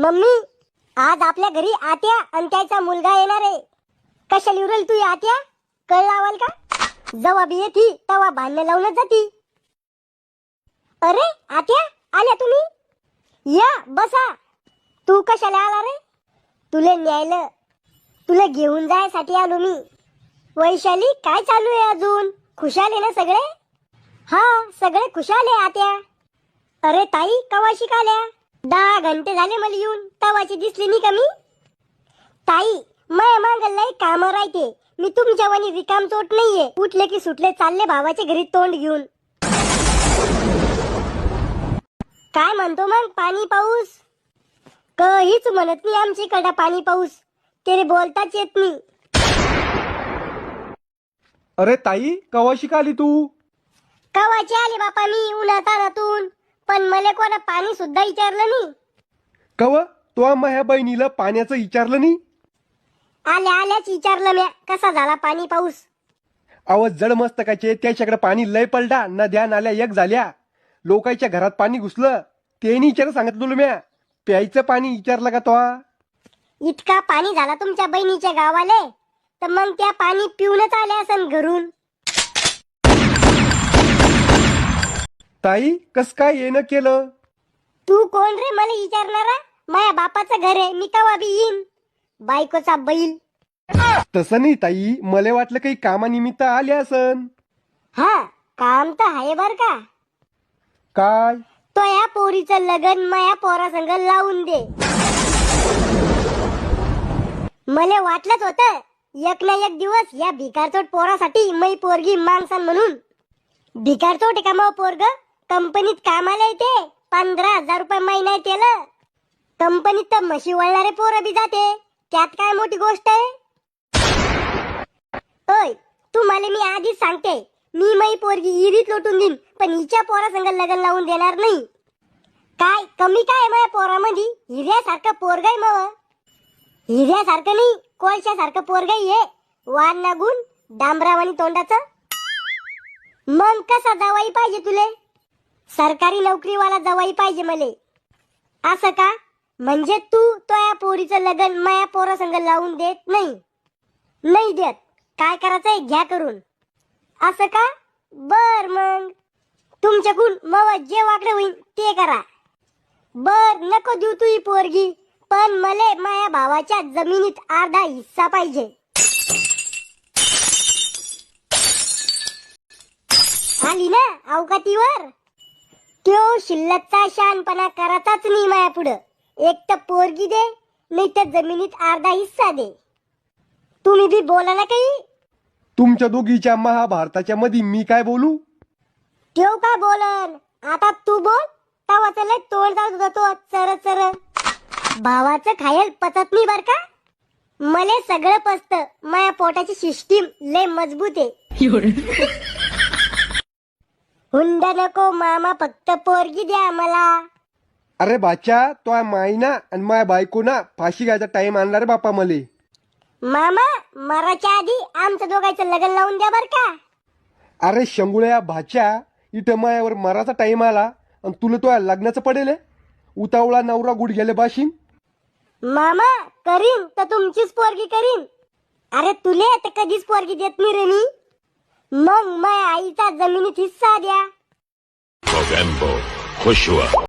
Mummy, आज आपल्या घरी आत्या आणि त्याचा मुलगा येणार आहे. कशाला उरल तू आत्या? कळ लावाल का? जेव्हा बी येती तेव्हा भांडण लावूनच जाती. अरे आत्या, आल्या तुम्ही? या बसा. तू कशाला आला रे? तुले न्यायला, तुला घेऊन जायसाठी आलो मी. वैशाली, काय चालू आहे अजून? खुशाल आहे ना सगळे? हा, सगळे खुशाल आहे आत्या. अरे ताई, कवा शिकाल्या? 10 घंटे झाले मला येऊन, तवाची दिसली नाही का मी? ताई, माया माग लय काम राहते. मी तुमच्या वाणी रिकाम चोट नाहीये. उठले की सुटले चालले भावाच्या घरी तोंड घेऊन. काय म्हणतो मग पाणी पाऊस? काहीच म्हणत नाही आमच्याकडे पाणी पाऊस. तेरे बोलताच येत नाही. अरे ताई, कवा शिकाली तू? कवाची आली बापा मी उन्हातानातून, पण मला कोणा पाणी सुद्धा विचारलं नाही. कवा तो माझ्या बहिणीला पाण्याचं विचारलं नाही? आल्या आल्याच विचारलं म्या, कसा झाला पाणी पाऊस. आवाज जड मस्तकाचे त्याच्याकडे पाणी लय पडला. नद्या नाल्या एक झाल्या. लोकांच्या घरात पाणी घुसलं. ते नाही विचार सांगितलं तुला म्या. प्यायचं पाणी विचारलं का तो? इतका पाणी झाला तुमच्या बहिणीच्या गावाले, तर मग त्या पाणी पिऊनच आले असन घरून. ताई, कस काय येणं केलं? तू कोण रे मला विचारणारा? माझ्या बापाचं घर आहे, मी कवा बी येईन. बायकोचा बैल. तसं नाही ताई, मला वाटलं काही कामानिमित्त आले असन. हा, काम तर आहे बर का. काय? तो या पोरीचं लग्न माया पोरासंग लावून दे. मला वाटलंच होतं एक ना एक दिवस या भिकारचोट पोरासाठी मै पोरगी मागसान म्हणून. भिकारचोट आहे का मग पोरग? कंपनीत कामाला येते, 15,000 रुपये महिना त्याला. कंपनीत तर म्हशी वळणारे पोरं बी जाते, त्यात काय मोठी गोष्ट आहे? ओय, तुम्हाला मी आधीच सांगते, मी मै पोरगी इरीत लोटून देईन, पण हिच्या पोरासंग लग्न लावून देणार नाही. काय कमी काय माझ्या पोरामध्ये? हिऱ्यासारखं पोरग आहे मग. हिऱ्यासारखं नाही, कोळशासारखं पोरग आहे. वार लागून डांबरावानी तोंडाचं. मग कसा जावाई पाहिजे तुले? सरकारी नोकरीवाला जावाई पाहिजे मले. असं का? म्हणजे तू तो या पोरीचं लग्न माया पोरासंग लावून देत नाही? नाही देत. काय करायचंय घ्या करून. असं का? बर, मग तुमच्याकडून मग जे वाकडे होईल ते करा. बर, नको देऊ तू ही पोरगी, पण मले माया भावाच्या जमिनीत अर्धा हिस्सा पाहिजे. आली ना अवकातीवर? त्यो शिल्लकचा शहाणपणा कराचाच नाही माया पुढं. एक तर पोरगी दे, नाही तर जमिनीत अर्धा हिस्सा दे. तुम्ही बी बोला ना काही. तुमच्या दोघीच्या महाभारताच्या मध्ये मी काय बोलू? ठेव का बोलन? आता तू बोल. तवा चल तोंड जाऊ तो चर चर. भावाचं खायल पचत नाही बर का. मले सगळं पचत. माया पोटाची सिस्टीम लय मजबूत आहे. हुंडा नको मामा, फक्त पोरगी द्या मला. अरे बाच्या, तो मायना आणि माय बायकोना फाशी घ्यायचा टाइम आणला रे बापा मले. मामा, मराच्या आधी आमचं दोघांचं लग्न लावून द्या बर का. अरे शंगुळ्या भाच्या, इथं मायावर मराचा टाइम आला आणि तुला तो लग्नाचं पडेल. उतावळा नवरा गुड गेले बाशीन. मामा, करीन तर तुमचीच पोरगी करीन. अरे तुले तर कधीच पोरगी देत नाही रे मी. मग माया आईचा जमिनीत हिस्सा द्या. खुश हुआ.